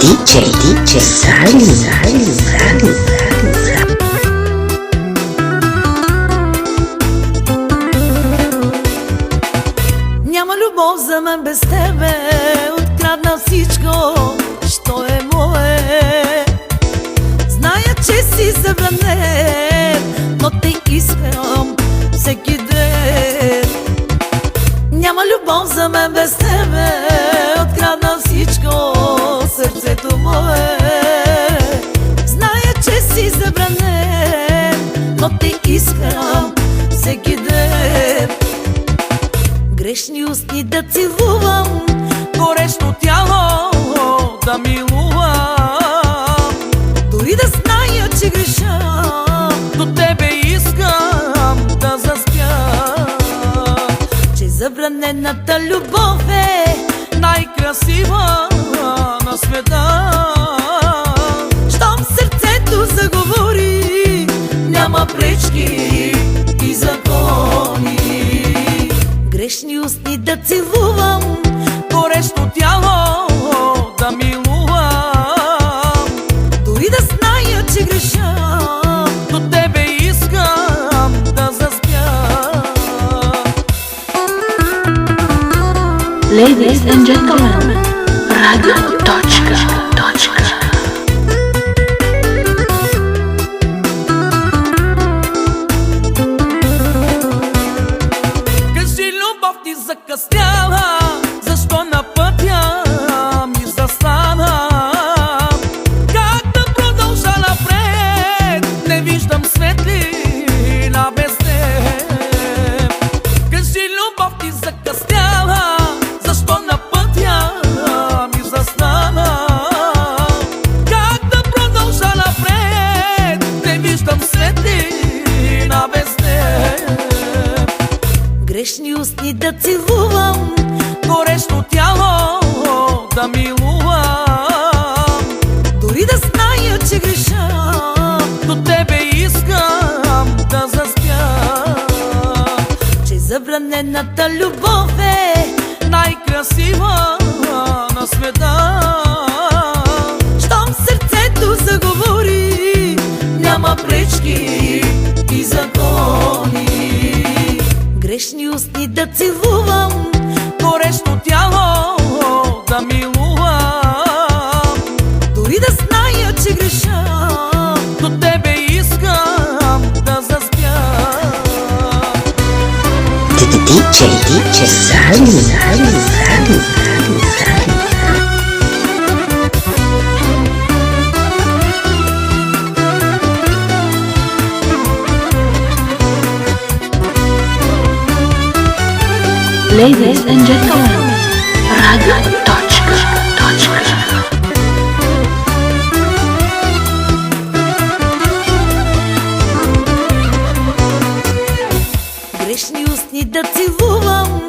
DJ Sally. Няма любов за мен без тебе, открадна всичко, що е мое. Зная, че си забранен, но те искам всеки ден. Няма любов за мен без тебе, открадна всичко, сърцето мое. Зная, че си забранен, но те искам всеки ден. Грешни устни да целувам, горещо тяло да милувам. Дори да зная, че греша, до тебе искам да заспя. Че забранената любов е най-красива на света. Щом сърцето заговори, няма пречки и закони. Грешни устни да целувам, горещо тяло да милувам. Дори да зная, че греша, до тебе искам да заспя. Ladies and gentlemen, Radio. Закъсняла, защо на пътя ми застана? Как да продължа напред? Не виждам светлина без теб. Кажи, любов ти закъсняла, защо на пътя ми застана? Как да продължа напред? Не виждам светлина без теб. Грешни устни да целувам, горещо тяло да милувам. Дори да зная, че греша, до тебе искам да заспя. Че забранената любов е най-красива на света. Щом сърцето заговори, няма пречки и закони. Грешни устни да целувам, горещо тяло да милувам. Дори да зная, че греша, до тебе искам да заспя. DJ Sally. Ladies and gentlemen, Radio. Грешни устни да целувам,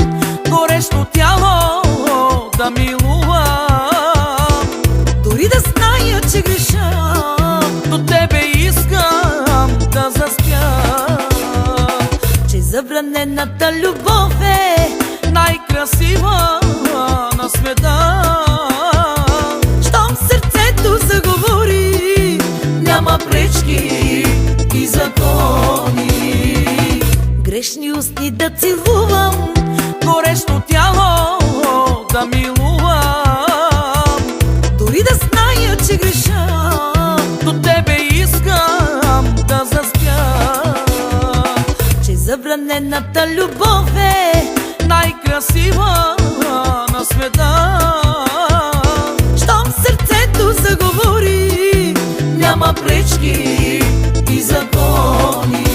горещо тяло да милувам. Дори да зная, че греша, до тебе искам да заспя. Че забранената любов е най-красива на света. Щом сърцето заговори, няма пречки и закони. Грешни устни да целувам, горещо тяло да милувам. Дори да зная, че греша, до тебе искам да заспя. Че забранената любов е най-красива на света. Щом сърцето заговори, няма пречки и закони.